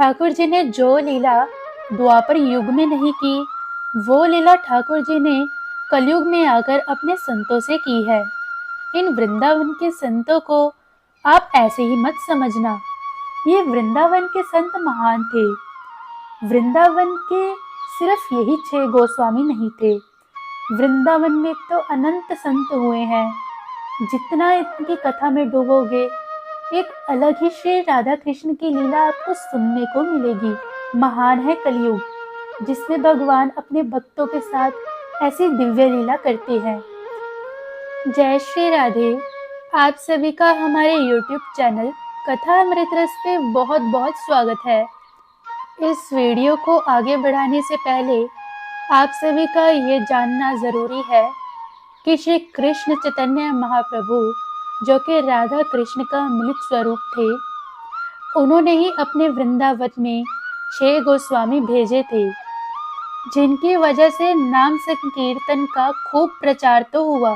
ठाकुर जी ने जो लीला द्वापर युग में नहीं की, वो लीला ठाकुर जी ने कलयुग में आकर अपने संतों से की है। इन वृंदावन के संतों को आप ऐसे ही मत समझना। ये वृंदावन के संत महान थे। वृंदावन के सिर्फ यही 6 गोस्वामी नहीं थे। वृंदावन में तो अनंत संत हुए हैं। जितना इनकी कथा में डूबोगे, एक अलग ही श्री राधा कृष्ण की लीला आपको सुनने को मिलेगी। महान है कलयुग, जिसमें भगवान अपने भक्तों के साथ ऐसी दिव्य लीला करते हैं। जय श्री राधे। आप सभी का हमारे YouTube चैनल कथा अमृत रस पे बहुत बहुत स्वागत है। इस वीडियो को आगे बढ़ाने से पहले आप सभी का ये जानना ज़रूरी है कि श्री कृष्ण चैतन्य महाप्रभु, जो कि राधा कृष्ण का मिलित स्वरूप थे, उन्होंने ही अपने वृंदावन में 6 गोस्वामी भेजे थे, जिनकी वजह से नाम संकीर्तन का खूब प्रचार तो हुआ।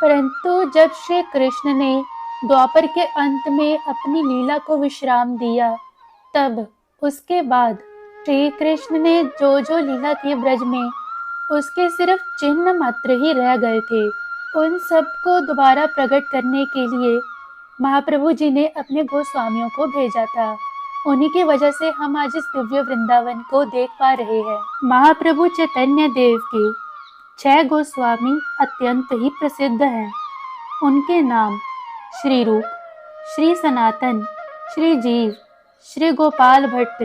परंतु जब श्री कृष्ण ने द्वापर के अंत में अपनी लीला को विश्राम दिया, तब उसके बाद श्री कृष्ण ने जो लीला की ब्रज में, उसके सिर्फ चिन्ह मात्र ही रह गए थे। उन सबको दोबारा प्रकट करने के लिए महाप्रभु जी ने अपने गोस्वामियों को भेजा था। उन्हीं की वजह से हम आज इस दिव्य वृंदावन को देख पा रहे हैं। महाप्रभु चैतन्य देव के 6 गोस्वामी अत्यंत ही प्रसिद्ध हैं। उनके नाम श्री रूप, श्री सनातन, श्री जीव, श्री गोपाल भट्ट,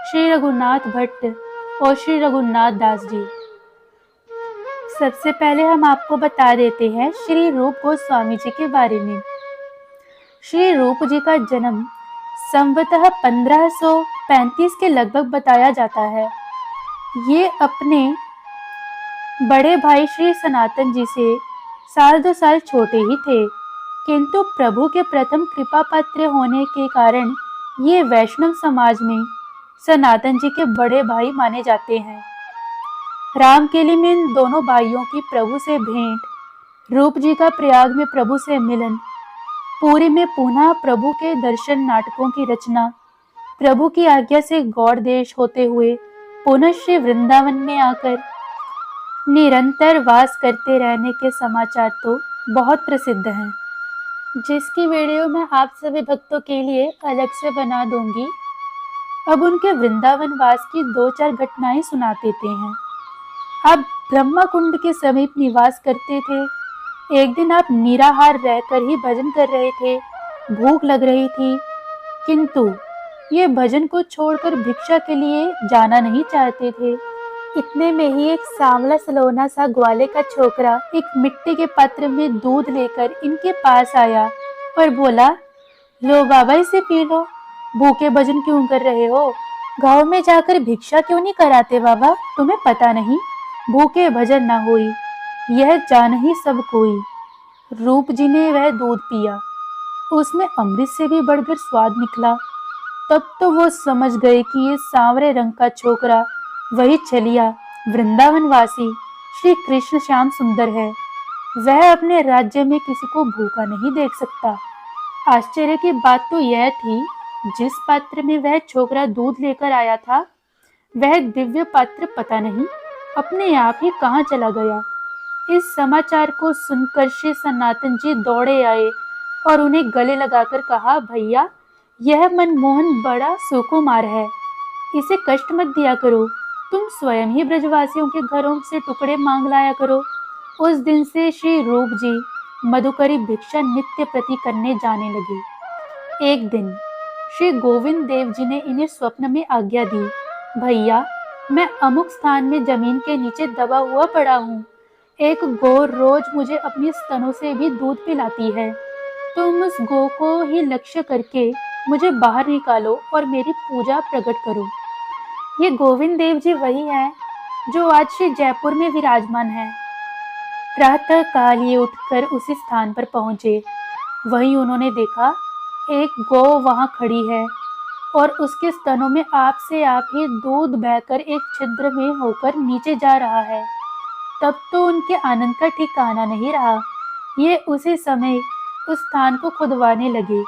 श्री रघुनाथ भट्ट और श्री रघुनाथ दास जी। सबसे पहले हम आपको बता देते हैं श्री रूप गोस्वामी जी के बारे में। श्री रूप जी का जन्म संवतः 1535 के लगभग बताया जाता है। ये अपने बड़े भाई श्री सनातन जी से 1-2 साल छोटे ही थे, किंतु प्रभु के प्रथम कृपा पात्र होने के कारण ये वैष्णव समाज में सनातन जी के बड़े भाई माने जाते हैं। रामकेली में इन दोनों भाइयों की प्रभु से भेंट, रूप जी का प्रयाग में प्रभु से मिलन, पुरी में पुनः प्रभु के दर्शन नाटकों की रचना, प्रभु की आज्ञा से गौड़ देश होते हुए पुनः श्री वृंदावन में आकर निरंतर वास करते रहने के समाचार तो बहुत प्रसिद्ध हैं, जिसकी वीडियो मैं आप सभी भक्तों के लिए अलग से बना दूंगी। अब उनके वृंदावन वास की 2-4 घटनाएं सुना देते हैं। आप ब्रह्मा कुंड के समीप निवास करते थे। एक दिन आप निराहार रहकर ही भजन कर रहे थे। भूख लग रही थी, किंतु ये भजन को छोड़कर भिक्षा के लिए जाना नहीं चाहते थे। इतने में ही एक सांवला सलोना सा ग्वाले का छोकरा एक मिट्टी के पात्र में दूध लेकर इनके पास आया और बोला, लो बाबा, इसे पी लो। भूखे भजन क्यों कर रहे हो? गांव में जाकर भिक्षा क्यों नहीं कराते बाबा? तुम्हें पता नहीं, भूखे भजन ना होई, यह जान ही सब कोई। रूप जी ने वह दूध पिया। उसमें अमृत से भी बढ़कर स्वाद निकला। तब तो वो समझ गए कि ये सांवरे रंग का छोकरा वही छलिया वृंदावन वासी श्री कृष्ण श्याम सुंदर है। वह अपने राज्य में किसी को भूखा नहीं देख सकता। आश्चर्य की बात तो यह थी, जिस पात्र में वह छोकरा दूध लेकर आया था, वह दिव्य पात्र पता नहीं अपने आप ही कहाँ चला गया। इस समाचार को सुनकर श्री सनातन जी दौड़े आए और उन्हें गले लगाकर कहा, भैया, यह मनमोहन बड़ा सुकुमार है, इसे कष्ट मत दिया करो। तुम स्वयं ही ब्रजवासियों के घरों से टुकड़े मांग लाया करो। उस दिन से श्री रूप जी मधुकरी भिक्षा नित्य प्रति करने जाने लगे। एक दिन श्री गोविंद देव जी ने इन्हें स्वप्न में आज्ञा दी, भैया, मैं अमुक स्थान में जमीन के नीचे दबा हुआ पड़ा हूँ। एक गौ रोज मुझे अपनी स्तनों से भी दूध पिलाती है। तुम उस गौ को ही लक्ष्य करके मुझे बाहर निकालो और मेरी पूजा प्रकट करो। ये गोविंद देव जी वही हैं जो आज श्री जयपुर में विराजमान हैं। प्रातः काल ये उठकर उसी स्थान पर पहुंचे। वहीं उन्होंने देखा एक गौ वहां खड़ी है और उसके स्तनों में आप से आप ही दूध बहकर एक छिद्र में होकर नीचे जा रहा है। तब तो उनके आनंद का ठिकाना नहीं रहा। ये उसी समय उस स्थान को खुदवाने लगे।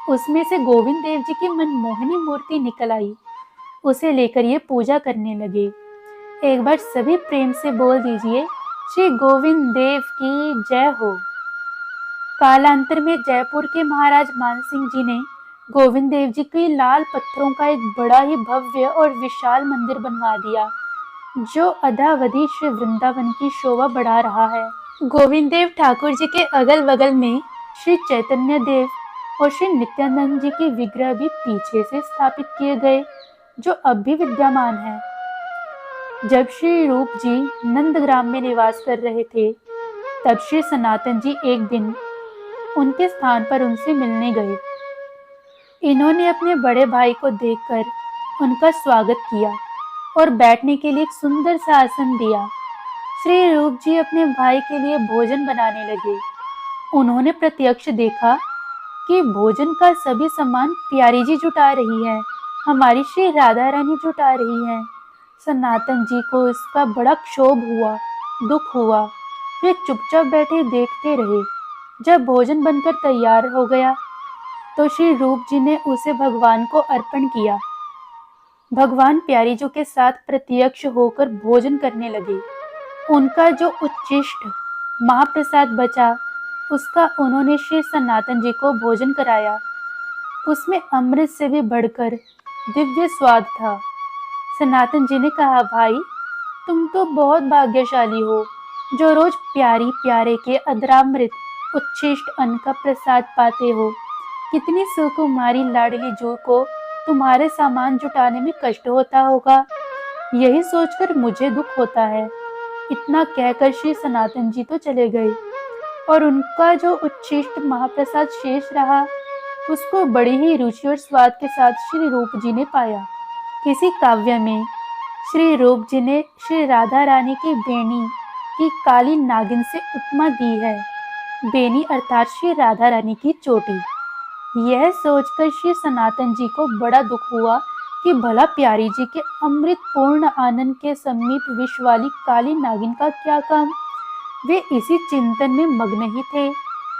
उसमें से गोविंद देव जी की मनमोहनी मूर्ति निकल आई। उसे लेकर ये पूजा करने लगे। एक बार सभी प्रेम से बोल दीजिए, श्री गोविंद देव की जय हो। कालांतर में जयपुर के महाराज मानसिंह जी ने गोविंद देव जी के लाल पत्थरों का एक बड़ा ही भव्य और विशाल मंदिर बनवा दिया, जो अद्यावधि श्री वृंदावन की शोभा बढ़ा रहा है। गोविंद देव ठाकुर जी के अगल बगल में श्री चैतन्य देव और श्री नित्यानंद जी के विग्रह भी पीछे से स्थापित किए गए, जो अब भी विद्यमान है। जब श्री रूप जी नंदग्राम में निवास कर रहे थे, तब श्री सनातन जी एक दिन उनके स्थान पर उनसे मिलने गए। इन्होंने अपने बड़े भाई को देखकर उनका स्वागत किया और बैठने के लिए एक सुंदर सा आसन दिया। श्री रूप जी अपने भाई के लिए भोजन बनाने लगे। उन्होंने प्रत्यक्ष देखा कि भोजन का सभी सामान प्यारी जी जुटा रही है, हमारी श्री राधा रानी जुटा रही है। सनातन जी को इसका बड़ा क्षोभ हुआ, दुख हुआ। वे चुपचाप बैठे देखते रहे। जब भोजन बनकर तैयार हो गया, तो श्री रूप जी ने उसे भगवान को अर्पण किया। भगवान प्यारी जी के साथ प्रत्यक्ष होकर भोजन करने लगे। उनका जो उच्छिष्ट महाप्रसाद बचा, उसका उन्होंने श्री सनातन जी को भोजन कराया। उसमें अमृत से भी बढ़कर दिव्य स्वाद था। सनातन जी ने कहा, भाई तुम तो बहुत भाग्यशाली हो, जो रोज प्यारी प्यारे के अधरामृत उच्छिष्ट अन्न का प्रसाद पाते हो। कितनी सुकुमारी लाडली जू को तुम्हारे सामान जुटाने में कष्ट होता होगा, यही सोचकर मुझे दुख होता है। इतना कहकर श्री सनातन जी तो चले गए और उनका जो उच्छिष्ट महाप्रसाद शेष रहा, उसको बड़ी ही रुचि और स्वाद के साथ श्री रूप जी ने पाया। किसी काव्य में श्री रूप जी ने श्री राधा रानी की बेनी की काली नागिन से उपमा दी है। बेनी अर्थात श्री राधा रानी की चोटी। यह सोचकर श्री सनातन जी को बड़ा दुख हुआ कि भला प्यारी जी के अमृत पूर्ण आनंद के समीप विष वाली काली नागिन का क्या काम। वे इसी चिंतन में मग्न ही थे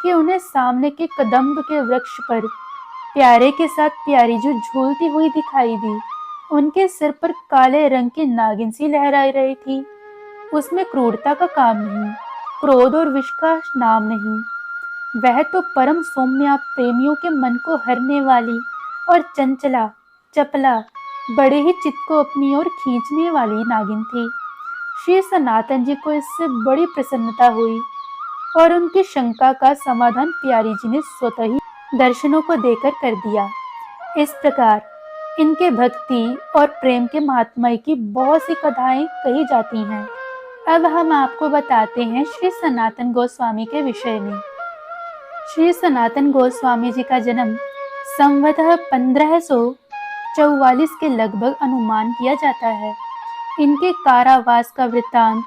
कि उन्हें सामने के कदम्ब के वृक्ष पर प्यारे के साथ प्यारी जी झूलती हुई दिखाई दी। उनके सिर पर काले रंग की नागिन सी लहरा रही थी। उसमें क्रूरता का काम नहीं, क्रोध और विष का नाम नहीं। वह तो परम सौम्या, प्रेमियों के मन को हरने वाली और चंचला, चपला, बड़े ही चित्त को अपनी ओर खींचने वाली नागिन थी। श्री सनातन जी को इससे बड़ी प्रसन्नता हुई और उनकी शंका का समाधान प्यारी जी ने स्वतः ही दर्शनों को देकर कर दिया। इस प्रकार इनके भक्ति और प्रेम के महात्म्य की बहुत सी कथाएं कही जाती हैं। अब हम आपको बताते हैं श्री सनातन गोस्वामी के विषय में। श्री सनातन गोस्वामी जी का जन्म संवतः 1544 के लगभग अनुमान किया जाता है। इनके कारावास का वृत्तांत,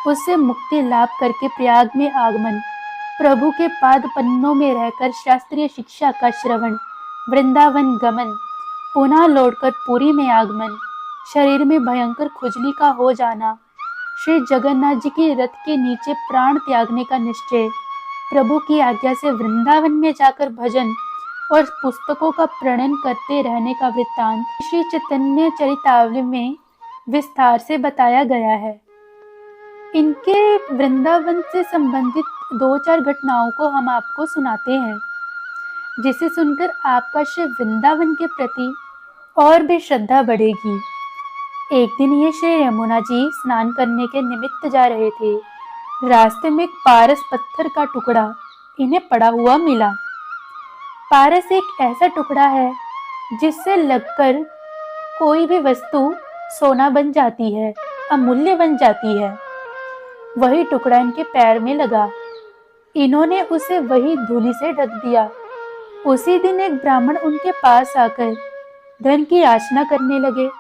उससे मुक्ति लाभ करके प्रयाग में आगमन, प्रभु के पाद पन्नों में रहकर शास्त्रीय शिक्षा का श्रवण, वृंदावन गमन, पुनः लौटकर पुरी में आगमन, शरीर में भयंकर खुजली का हो जाना, श्री जगन्नाथ जी की रथ के नीचे प्राण त्यागने का निश्चय, प्रभु की आज्ञा से वृंदावन में जाकर भजन और पुस्तकों का प्रणयन करते रहने का वृत्तांत श्री चैतन्य चरितावली में विस्तार से बताया गया है। इनके वृंदावन से संबंधित 2-4 घटनाओं को हम आपको सुनाते हैं, जिसे सुनकर आपका श्री वृंदावन के प्रति और भी श्रद्धा बढ़ेगी। एक दिन ये श्री यमुना जी स्नान करने के निमित्त जा रहे थे। रास्ते में एक पारस पत्थर का टुकड़ा इन्हें पड़ा हुआ मिला। पारस एक ऐसा टुकड़ा है जिससे लगकर कोई भी वस्तु सोना बन जाती है, अमूल्य बन जाती है। वही टुकड़ा इनके पैर में लगा। इन्होंने उसे वही धूलि से ढक दिया। उसी दिन एक ब्राह्मण उनके पास आकर धन की याचना करने लगे।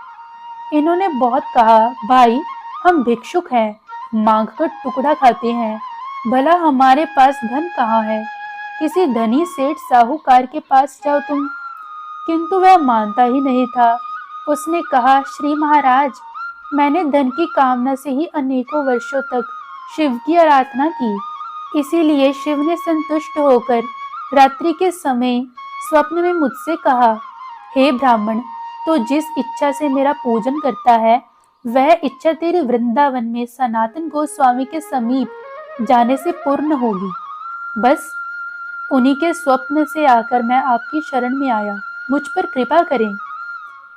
इन्होंने बहुत कहा, भाई हम भिक्षुक हैं, मांग कर टुकड़ा खाते हैं, भला हमारे पास धन कहाँ है? किसी धनी सेठ साहूकार के पास जाओ तुम। किंतु वह मानता ही नहीं था। उसने कहा, श्री महाराज, मैंने धन की कामना से ही अनेकों वर्षों तक शिव की आराधना की। इसीलिए शिव ने संतुष्ट होकर रात्रि के समय स्वप्न में मुझसे कहा, हे ब्राह्मण, तो जिस इच्छा से मेरा पूजन करता है वह इच्छा तेरे वृंदावन में सनातन गोस्वामी के समीप जाने से पूर्ण होगी। बस उन्हीं के स्वप्न से आकर मैं आपकी शरण में आया, मुझ पर कृपा करें।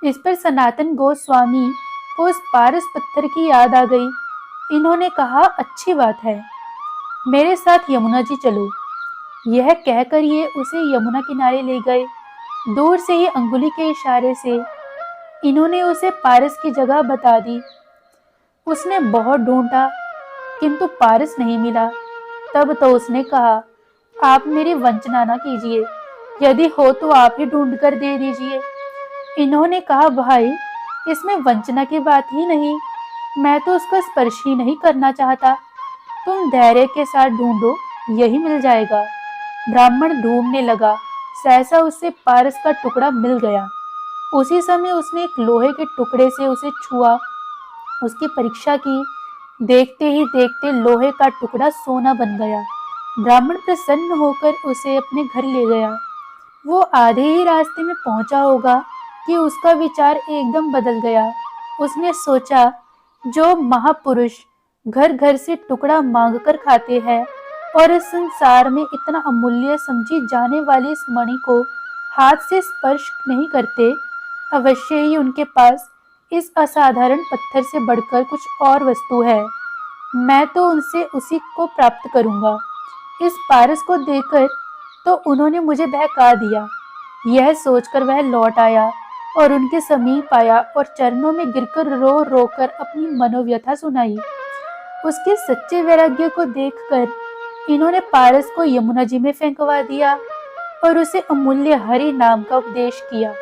इस पर सनातन गोस्वामी को उस पारस पत्थर की याद आ गई। इन्होंने कहा, अच्छी बात है, मेरे साथ यमुना जी चलो। यह कहकर ये उसे यमुना किनारे ले गए। दूर से ही अंगुली के इशारे से इन्होंने उसे पारस की जगह बता दी। उसने बहुत ढूंढा किंतु पारस नहीं मिला। तब तो उसने कहा, आप मेरी वंचना न कीजिए, यदि हो तो आप ही ढूंढ कर दे दीजिए। इन्होंने कहा, भाई इसमें वंचना की बात ही नहीं, मैं तो उसका स्पर्श ही नहीं करना चाहता। तुम धैर्य के साथ ढूंढो, यही मिल जाएगा। ब्राह्मण ढूंढने लगा, सहसा उससे पारस का टुकड़ा मिल गया। उसी समय उसने एक लोहे के टुकड़े से उसे छुआ, उसकी परीक्षा की। देखते ही देखते लोहे का टुकड़ा सोना बन गया। ब्राह्मण प्रसन्न होकर उसे अपने घर ले गया। वो आधे ही रास्ते में पहुंचा होगा कि उसका विचार एकदम बदल गया। उसने सोचा, जो महापुरुष घर घर से टुकड़ा मांगकर खाते हैं और इस संसार में इतना अमूल्य समझी जाने वाली इस मणि को हाथ से स्पर्श नहीं करते, अवश्य ही उनके पास इस असाधारण पत्थर से बढ़कर कुछ और वस्तु है। मैं तो उनसे उसी को प्राप्त करूंगा। इस पारस को देखकर तो उन्होंने मुझे बहका दिया। यह सोचकर वह लौट आया और उनके समीप आया और चरणों में गिरकर रो रो कर अपनी मनोव्यथा सुनाई। उसके सच्चे वैराग्य को देखकर इन्होंने पारस को यमुना जी में फेंकवा दिया और उसे अमूल्य हरि नाम का उपदेश किया,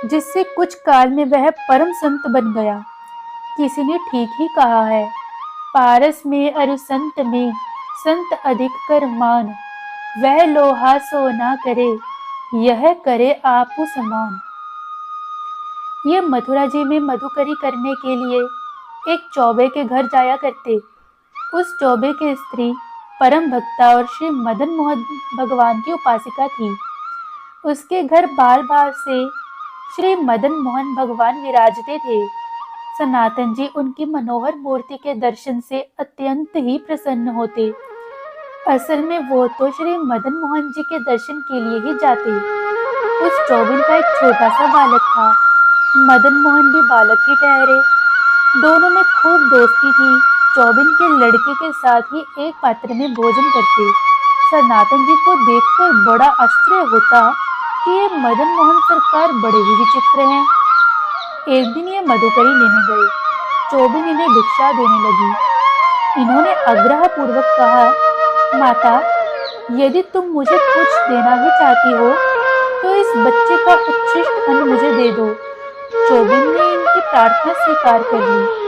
जिससे कुछ काल में वह परम संत बन गया। किसी ने ठीक ही कहा है, पारस में अरु संत में संत अधिक कर मान, वह लोहा सो ना करे, यह करे आपु समान। ये मथुरा जी में मधुकरी करने के लिए एक चौबे के घर जाया करते। उस चौबे की स्त्री परम भक्ता और श्री मदन मोहन भगवान की उपासिका थी। उसके घर बार बार से श्री मदन मोहन भगवान विराजते थे। सनातन जी उनकी मनोहर मूर्ति के दर्शन से अत्यंत ही प्रसन्न होते। असल में वो तो श्री मदन मोहन जी के दर्शन के लिए ही जाते। उस चौबिन का एक छोटा सा बालक था। मदन मोहन भी बालक ही ठहरे। दोनों में खूब दोस्ती थी। चौबिन के लड़के के साथ ही एक पात्र में भोजन करते। सनातन जी को देखकर बड़ा आश्चर्य होता कि ये मदन मोहन सरकार बड़े ही विचित्र हैं। एक दिन ये मधुकरी लेने गए। चौबिन इन्हें भिक्षा देने लगी। इन्होंने आग्रह पूर्वक कहा, माता, यदि तुम मुझे कुछ देना ही चाहती हो तो इस बच्चे का उत्कृष्ट अन्न मुझे दे दो। चौबिन ने इनकी प्रार्थना स्वीकार कर ली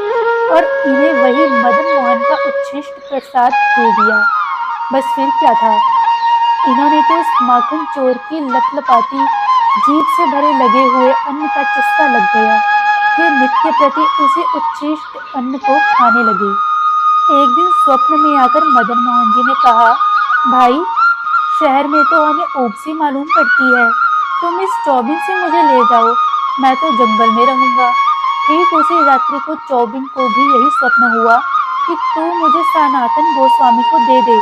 और इन्हें वही मदन मोहन का उत्कृष्ट प्रसाद दे दिया। बस फिर क्या था, इन्होंने तो उस माखन चोर की लपलपाती जीभ से भरे लगे हुए अन्न का चस्का लग गया। फिर नित्य प्रति उसी उत्कृष्ट अन्न को खाने लगे। एक दिन स्वप्न में आकर मदन मोहन जी ने कहा, भाई, शहर में तो हमें ऊब सी मालूम पड़ती है, तुम इस चौबिन से मुझे ले जाओ, मैं तो जंगल में रहूंगा। ठीक उसी रात्रि को चौबिन को भी यही स्वप्न हुआ कि तू मुझे सनातन गोस्वामी को दे दे।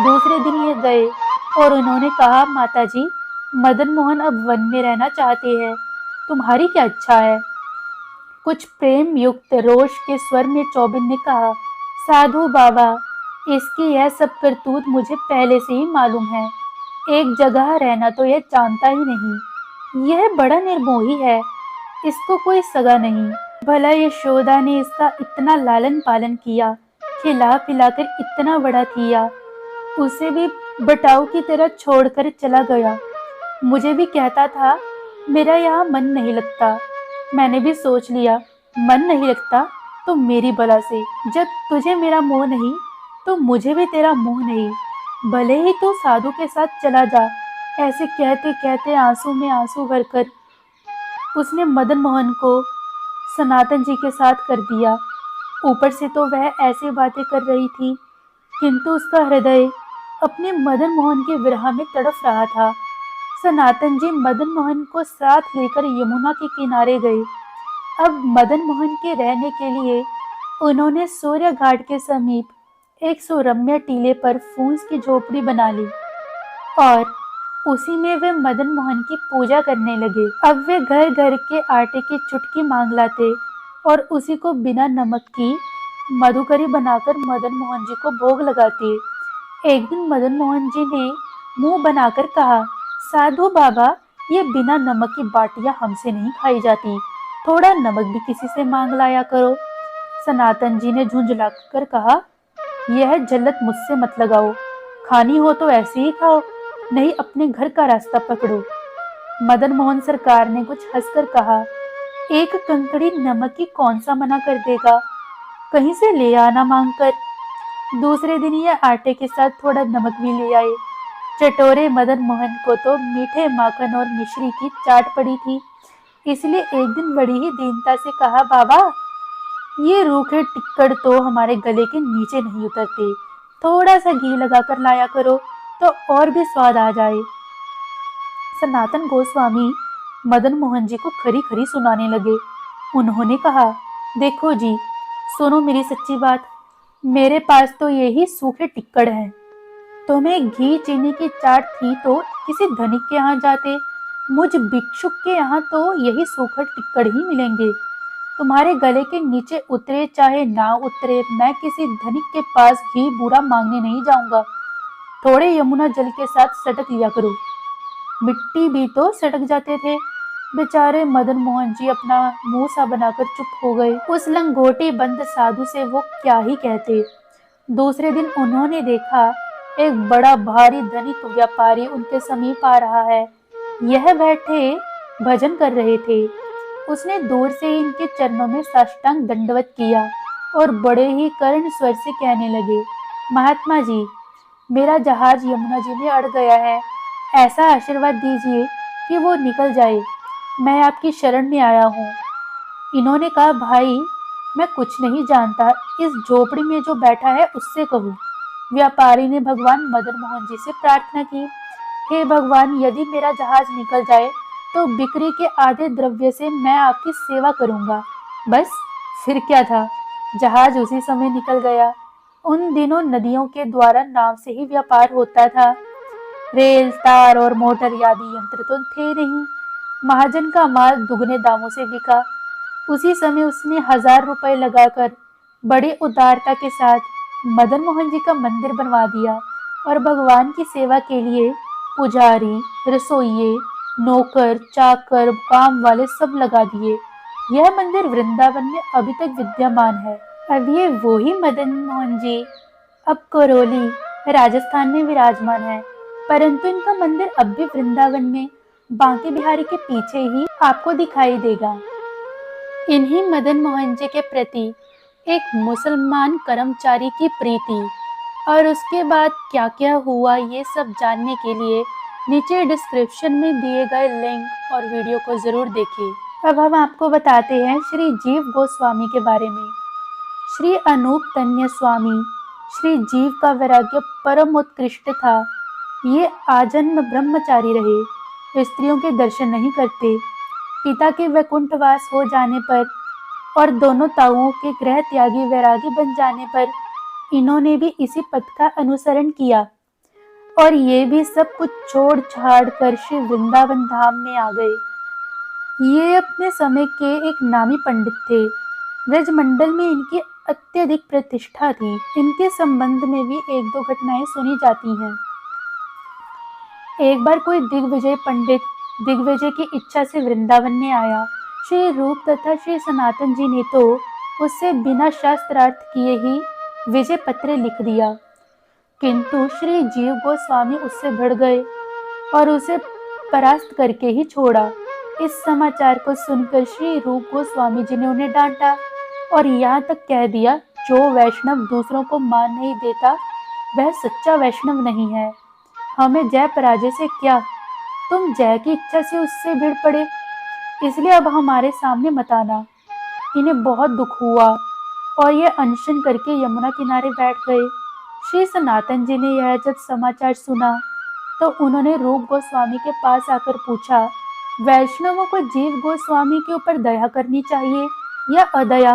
दूसरे दिन ये गए और उन्होंने कहा, माता जी, मदन मोहन अब वन में रहना चाहते हैं, तुम्हारी क्या इच्छा है? कुछ प्रेम युक्त रोष के स्वर में चौबिन ने कहा, साधु बाबा, इसकी यह सब करतूत मुझे पहले से ही मालूम है। एक जगह रहना तो यह जानता ही नहीं। यह बड़ा निर्मोही है, इसको कोई सगा नहीं। भला यशोदा ने इसका इतना लालन पालन किया, खिला पिलाकर इतना बड़ा किया, उसे भी बटाऊ की तरह छोड़कर चला गया। मुझे भी कहता था मेरा यहाँ मन नहीं लगता। मैंने भी सोच लिया, मन नहीं लगता तो मेरी बला से, जब तुझे मेरा मोह नहीं तो मुझे भी तेरा मोह नहीं। भले ही तू साधु के साथ चला जा। ऐसे कहते कहते आंसू में आंसू भरकर उसने मदन मोहन को सनातन जी के साथ कर दिया। ऊपर से तो वह ऐसी बातें कर रही थी, किंतु उसका हृदय अपने मदन मोहन के विरह में तड़फ रहा था। सनातन जी मदन मोहन को साथ लेकर यमुना के किनारे गए। अब मदन मोहन के रहने के लिए उन्होंने सूर्य घाट के समीप एक सुरम्य टीले पर फूस की झोपड़ी बना ली और उसी में वे मदन मोहन की पूजा करने लगे। अब वे घर घर के आटे की चुटकी मांग लाते और उसी को बिना नमक की मधुकरी बनाकर मदन मोहन जी को भोग लगाते। एक दिन मदन मोहन जी ने मुंह बनाकर कहा, साधु बाबा, ये बिना नमक की बाटियां हमसे नहीं खाई जाती, थोड़ा नमक भी किसी से मांग लाया करो। सनातन जी ने झुंझलाकर कहा, यह जल्लत मुझसे मत लगाओ, खानी हो तो ऐसे ही खाओ, नहीं अपने घर का रास्ता पकड़ो। मदन मोहन सरकार ने कुछ हंसकर कहा, एक कंकड़ी नमक की कौन सा मना कर देगा, कहीं से ले आना मांग कर। दूसरे दिन ये आटे के साथ थोड़ा नमक भी ले आए। चटोरे मदन मोहन को तो मीठे माखन और मिश्री की चाट पड़ी थी, इसलिए एक दिन बड़ी ही दीनता से कहा, बाबा, ये रूखे टिक्कड़ तो हमारे गले के नीचे नहीं उतरते, थोड़ा सा घी लगाकर लाया करो तो और भी स्वाद आ जाए। सनातन गोस्वामी मदन मोहन जी को खरी खरी सुनाने लगे। उन्होंने कहा, देखो जी, सुनो मेरी सच्ची बात, मेरे पास तो यही सूखे टिक्कड़ हैं। तुम्हें घी चीनी की चाट थी तो किसी धनिक के यहाँ जाते, मुझ भिक्षुक के यहाँ तो यही सूखे टिक्कड़ ही मिलेंगे। तुम्हारे गले के नीचे उतरे चाहे ना उतरे, मैं किसी धनिक के पास घी बूरा मांगने नहीं जाऊंगा। थोड़े यमुना जल के साथ सटक लिया करो। मिट्टी भी तो सटक जाते थे। बेचारे मदन मोहन जी अपना मुंह सा बनाकर चुप हो गए। उस लंगोटी बंद साधु से वो क्या ही कहते। दूसरे दिन उन्होंने देखा एक बड़ा भारी धनिक व्यापारी उनके समीप आ रहा है। यह बैठे भजन कर रहे थे। उसने दूर से ही इनके चरणों में साष्टांग दंडवत किया और बड़े ही करुण स्वर से कहने लगे, महात्मा जी, मेरा जहाज यमुना जी में अड़ गया है, ऐसा आशीर्वाद दीजिए कि वो निकल जाए, मैं आपकी शरण में आया हूँ। इन्होंने कहा, भाई, मैं कुछ नहीं जानता, इस झोपड़ी में जो बैठा है उससे कहूँ। व्यापारी ने भगवान मदन मोहन जी से प्रार्थना की, हे भगवान, यदि मेरा जहाज निकल जाए तो बिक्री के आधे द्रव्य से मैं आपकी सेवा करूंगा। बस, फिर क्या था, जहाज उसी समय निकल गया। उन दिनों नदियों के द्वारा नाव से ही व्यापार होता था। रेल, तार और मोटर आदि यंत्र तो थे नहीं। महाजन का माल दुगने दामों से बिका। उसी समय उसने 1000 रुपए लगाकर बड़ी उदारता के साथ मदन मोहन जी का मंदिर बनवा दिया और भगवान की सेवा के लिए पुजारी, रसोइये, नौकर, चाकर, काम वाले सब लगा दिए। यह मंदिर वृंदावन में अभी तक विद्यमान है। अब ये वो ही मदन मोहन जी अब करौली, राजस्थान में विराजमान है, परंतु इनका मंदिर अब भी वृंदावन में बांके बिहारी के पीछे ही आपको दिखाई देगा। इन्हीं मदन मोहन जी के प्रति एक मुसलमान कर्मचारी की प्रीति और उसके बाद क्या क्या हुआ, ये सब जानने के लिए नीचे डिस्क्रिप्शन में दिए गए लिंक और वीडियो को जरूर देखिए। अब हम आपको बताते हैं श्री जीव गोस्वामी के बारे में। श्री अनूप तन्य स्वामी, श्री जीव का वैराग्य परम उत्कृष्ट था। ये आजन्म ब्रह्मचारी रहे, स्त्रियों के दर्शन नहीं करते। पिता के वैकुंठवास हो जाने पर और दोनों ताऊओं के गृह त्यागी वैरागी बन जाने पर इन्होंने भी इसी पथ का अनुसरण किया और ये भी सब कुछ छोड़ छाड़ कर श्री वृंदावन धाम में आ गए। ये अपने समय के एक नामी पंडित थे। ब्रज मंडल में इनकी अत्यधिक प्रतिष्ठा थी। इनके संबंध में भी एक दो घटनाएं सुनी जाती हैं। एक बार कोई दिग्विजय पंडित दिग्विजय की इच्छा से वृंदावन में आया। श्री रूप तथा श्री सनातन जी ने तो उससे बिना शास्त्रार्थ किए ही विजय पत्र लिख दिया, किंतु श्री जीव गोस्वामी उससे भिड़ गए और उसे परास्त करके ही छोड़ा। इस समाचार को सुनकर श्री रूप गोस्वामी जी ने उन्हें डांटा और यहाँ तक कह दिया, जो वैष्णव दूसरों को मान नहीं देता वह सच्चा वैष्णव नहीं है। हमें जय पराजय से क्या, तुम जय की इच्छा से उससे भिड़ पड़े, इसलिए अब हमारे सामने मत आना। इन्हें बहुत दुख हुआ और ये अनशन करके यमुना किनारे बैठ गए। श्री सनातन जी ने यह जब समाचार सुना तो उन्होंने रूप गोस्वामी के पास आकर पूछा, वैष्णवों को जीव गोस्वामी के ऊपर दया करनी चाहिए या अदया?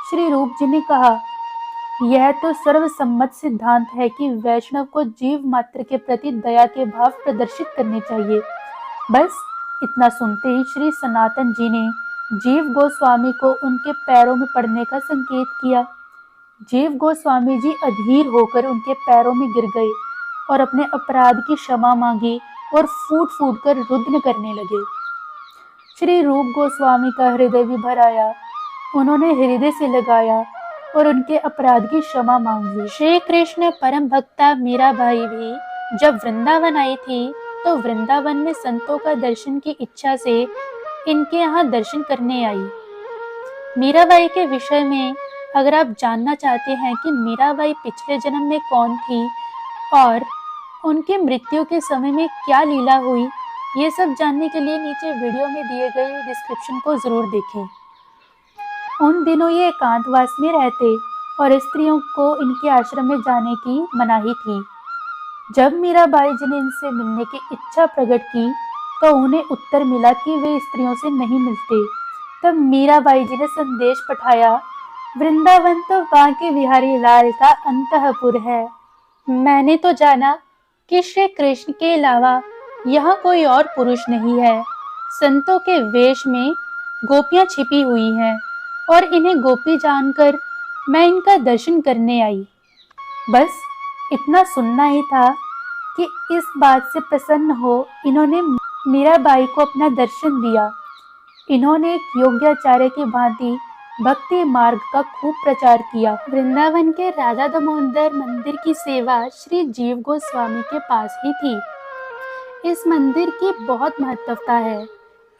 श्री रूप जी ने कहा, यह तो सर्वसम्मत सिद्धांत है कि वैष्णव को जीव मात्र के प्रति दया के भाव प्रदर्शित करने चाहिए। बस इतना सुनते ही श्री सनातन जी ने जीव गोस्वामी को उनके पैरों में पड़ने का संकेत किया। जीव गोस्वामी जी अधीर होकर उनके पैरों में गिर गए और अपने अपराध की क्षमा मांगी और फूट फूट कर रुदन करने लगे। श्री रूप गोस्वामी का हृदय भी भर आया। उन्होंने हृदय से लगाया और उनके अपराध की क्षमा मांग ली। श्री कृष्ण परम भक्ता मीराबाई भी जब वृंदावन आई थी तो वृंदावन में संतों का दर्शन की इच्छा से इनके यहाँ दर्शन करने आई। मीराबाई के विषय में अगर आप जानना चाहते हैं कि मीराबाई पिछले जन्म में कौन थी और उनके मृत्यु के समय में क्या लीला हुई, ये सब जानने के लिए नीचे वीडियो में दिए गए डिस्क्रिप्शन को जरूर देखें। उन दिनों ये एकांतवास में रहते और स्त्रियों को इनके आश्रम में जाने की मनाही थी। जब मीराबाई जी ने इनसे मिलने की इच्छा प्रकट की तो उन्हें उत्तर मिला कि वे स्त्रियों से नहीं मिलते। तब मीराबाई जी ने संदेश पठाया, वृंदावन तो बांके बिहारी लाल का अंतःपुर है। मैंने तो जाना कि श्री कृष्ण के अलावा यहाँ कोई और पुरुष नहीं है। संतों के वेश में गोपियां छिपी हुई हैं और इन्हें गोपी जानकर मैं इनका दर्शन करने आई। बस इतना सुनना ही था कि इस बात से प्रसन्न हो इन्होंने मीराबाई को अपना दर्शन दिया। इन्होंने एक योग्याचार्य की भांति भक्ति मार्ग का खूब प्रचार किया। वृंदावन के राधा दामोदर मंदिर की सेवा श्री जीव गोस्वामी के पास ही थी। इस मंदिर की बहुत महत्वता है।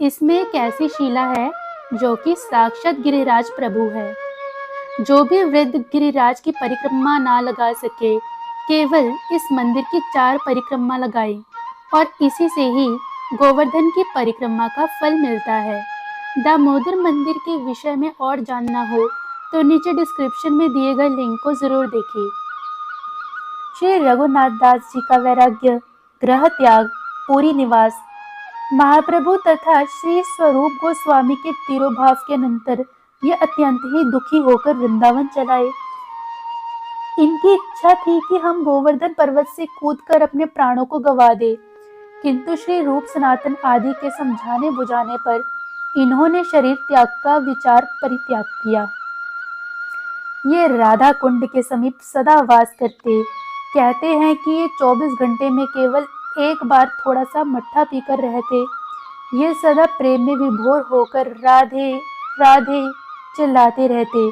इसमें एक ऐसी शिला है जो कि साक्षात गिरिराज प्रभु है। जो भी वृद्ध गिरिराज की परिक्रमा ना लगा सके, केवल इस मंदिर की 4 परिक्रमा लगाए और इसी से ही गोवर्धन की परिक्रमा का फल मिलता है। दामोदर मंदिर के विषय में और जानना हो तो नीचे डिस्क्रिप्शन में दिए गए लिंक को जरूर देखिए। श्री रघुनाथ दास जी का वैराग्य, ग्रह त्याग, पूरी निवास, महाप्रभु तथा श्री स्वरूप गोस्वामी के तिरोभाव के अनंतर ये अत्यंत ही दुखी होकर वृंदावन चलाए। इनकी इच्छा थी कि हम गोवर्धन पर्वत से कूदकर अपने प्राणों को गंवा दे, किंतु श्री रूप सनातन आदि के समझाने बुझाने पर इन्होंने शरीर त्याग का विचार परित्याग किया। ये राधा कुंड के समीप सदा वास करते। कहते हैं कि ये 24 घंटे में केवल एक बार थोड़ा सा मट्ठा पीकर रहते। ये सदा प्रेम में विभोर होकर राधे राधे चिल्लाते रहते।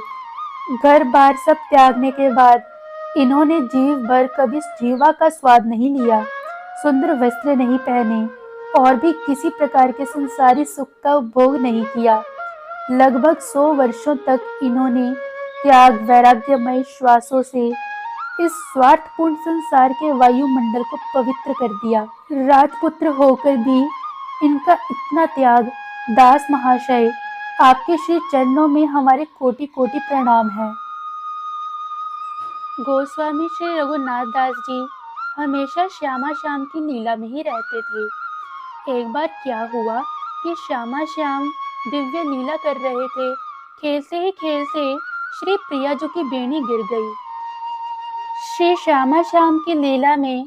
घर बार सब त्यागने के बाद इन्होंने जीव भर कभी जीवा का स्वाद नहीं लिया, सुंदर वस्त्र नहीं पहने और भी किसी प्रकार के संसारी सुख का उपभोग नहीं किया। लगभग 100 वर्षों तक इन्होंने त्याग वैराग्यमय श्वासों से इस स्वार्थपूर्ण संसार के वायुमंडल को पवित्र कर दिया। राजपुत्र होकर भी इनका इतना त्याग। दास महाशय, आपके श्री चरणों में हमारे कोटि कोटि प्रणाम है। गोस्वामी श्री रघुनाथ दास जी हमेशा श्यामा श्याम की लीला में ही रहते थे। एक बार क्या हुआ कि श्यामा श्याम दिव्य लीला कर रहे थे। खेलते ही खेलते श्री प्रिया जी की बेणी गिर गई। श्री श्यामा श्याम की लीला में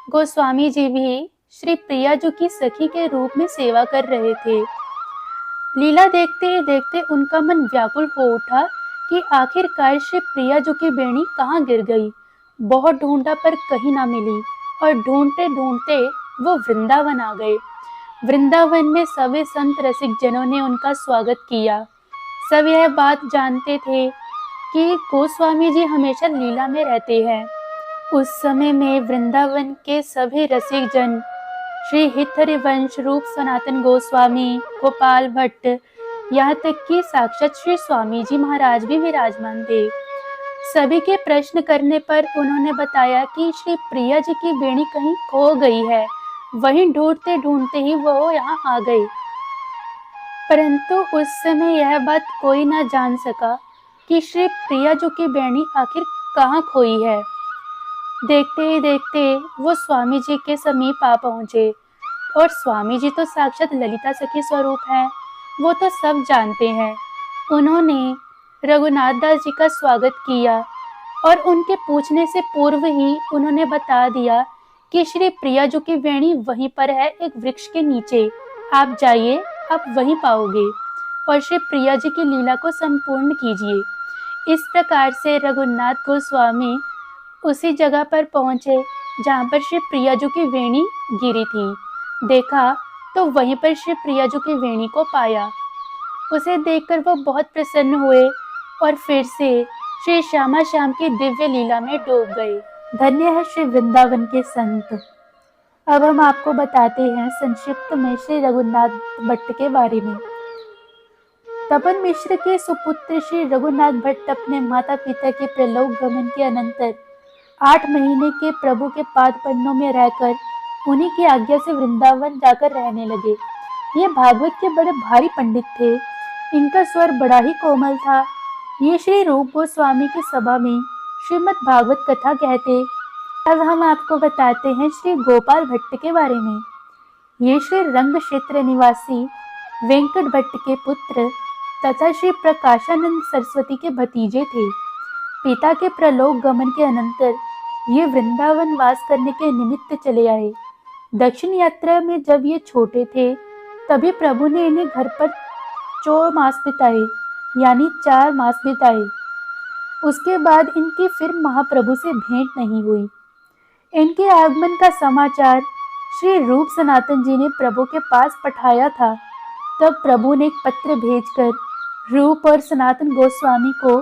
गोस्वामी जी भी श्री प्रिया जी की सखी के रूप में सेवा कर रहे थे। लीला देखते ही देखते उनका मन व्याकुल हो उठा कि आखिरकार श्री प्रिया जी की बेणी कहाँ गिर गई। बहुत ढूंढा पर कहीं ना मिली और ढूंढते ढूंढते वो वृंदावन आ गए। वृंदावन में सभी संत रसिक जनों ने उनका स्वागत किया। सब यह बात जानते थे कि गोस्वामी जी हमेशा लीला में रहते हैं। उस समय में वृंदावन के सभी रसिक जन श्री हितहरिवंश रूप सनातन गोस्वामी, गोपाल भट्ट, यहाँ तक कि साक्षात श्री स्वामी जी महाराज भी विराजमान थे। सभी के प्रश्न करने पर उन्होंने बताया कि श्री प्रिया जी की बेणी कहीं खो गई है। वहीं ढूंढते ढूंढते ही वो यहाँ आ गए। परंतु उस समय यह बात कोई ना जान सका कि श्री प्रिया जी की बेणी आखिर कहाँ खोई है। देखते ही देखते वो स्वामी जी के समीप आ पहुंचे। और स्वामी जी तो साक्षात ललिता सखी स्वरूप हैं, वो तो सब जानते हैं। उन्होंने रघुनाथ दास जी का स्वागत किया और उनके पूछने से पूर्व ही उन्होंने बता दिया कि श्री प्रिया जी की वेणी वहीं पर है, एक वृक्ष के नीचे। आप जाइए, आप वहीं पाओगे और श्री प्रिया जी की लीला को संपूर्ण कीजिए। इस प्रकार से रघुनाथ गोस्वामी उसी जगह पर पहुंचे जहां पर श्री प्रिया जी की वेणी गिरी थी। देखा तो वहीं पर श्री प्रिया जी की वेणी को पाया। उसे देखकर वो बहुत प्रसन्न हुए और फिर से श्री श्यामा श्याम की दिव्य लीला में डूब गए। धन्य है श्री वृंदावन के संत। अब हम आपको बताते हैं संक्षिप्त में श्री रघुनाथ भट्ट के बारे में। तपन मिश्र के सुपुत्र श्री रघुनाथ भट्ट अपने माता पिता के प्रलोक गमन के अनंतर 8 महीने के प्रभु के पाद पन्नों में रहकर उन्हीं की आज्ञा से वृंदावन जाकर रहने लगे। ये भागवत के बड़े भारी पंडित थे। इनका स्वर बड़ा ही कोमल था। ये श्री रूप गोस्वामी की सभा में श्रीमद् भागवत कथा कहते। अब हम आपको बताते हैं श्री गोपाल भट्ट के बारे में। ये श्री रंग क्षेत्र निवासी वेंकट भट्ट के पुत्र तथा श्री प्रकाशानंद सरस्वती के भतीजे थे। पिता के प्रलोक गमन के अनंतर ये वृंदावन वास करने के निमित्त चले आए। दक्षिण यात्रा में जब ये छोटे थे तभी प्रभु ने इन्हें घर पर 4 मास बिताए, यानी 4 मास बिताए। उसके बाद इनकी फिर महाप्रभु से भेंट नहीं हुई। इनके आगमन का समाचार श्री रूप सनातन जी ने प्रभु के पास पठाया था। तब प्रभु ने एक पत्र भेजकर रूप और सनातन गोस्वामी को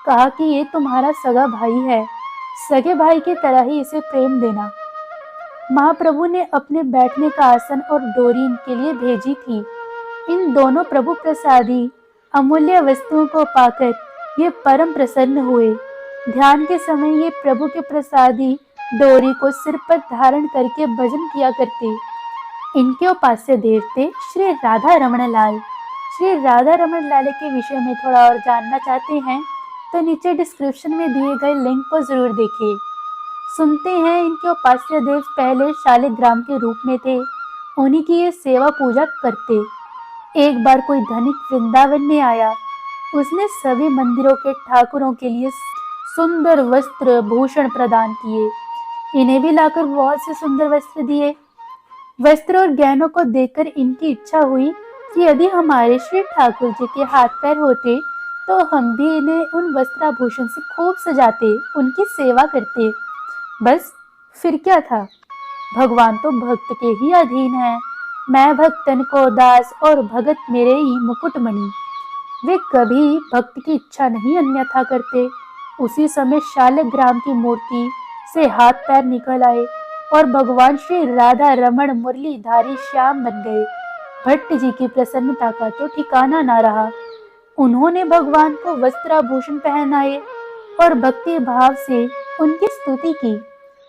कहा कि ये तुम्हारा सगा भाई है, सगे भाई की तरह ही इसे प्रेम देना। महाप्रभु ने अपने बैठने का आसन और डोरी इनके लिए भेजी थी। इन दोनों प्रभु प्रसादी अमूल्य वस्तुओं को पाकर ये परम प्रसन्न हुए। ध्यान के समय ये प्रभु के प्रसादी डोरी को सिर पर धारण करके भजन किया करते। इनके उपास्य देव थे श्री राधा रमण लाल। श्री राधा रमण लाल के विषय में थोड़ा और जानना चाहते हैं तो नीचे डिस्क्रिप्शन में दिए गए लिंक को जरूर देखिए। सुनते हैं इनके उपास्य देव पहले शालिग्राम के रूप में थे। उन्हीं की ये सेवा पूजा करते। एक बार कोई धनिक वृंदावन में आया। उसने सभी मंदिरों के ठाकुरों के लिए सुंदर वस्त्र भूषण प्रदान किए। इन्हें भी लाकर बहुत से सुंदर वस्त्र दिए। वस्त्र और गहनों को देखकर इनकी इच्छा हुई कि यदि हमारे श्री ठाकुर जी के हाथ पैर होते तो हम भी इन्हें उन वस्त्राभूषण से खूब सजाते, उनकी सेवा करते। बस फिर क्या था, भगवान तो भक्त के ही अधीन है। मैं भक्तन को दास और भगत मेरे ही मुकुटमणि। वे कभी भक्त की इच्छा नहीं अन्यथा करते। उसी समय शालिग्राम की मूर्ति से हाथ पैर निकल आए और भगवान श्री राधा रमण मुरलीधारी श्याम बन गए। भट्ट जी की प्रसन्नता का तो ठिकाना ना रहा। उन्होंने भगवान को वस्त्राभूषण पहनाए और भक्ति भाव से उनकी स्तुति की।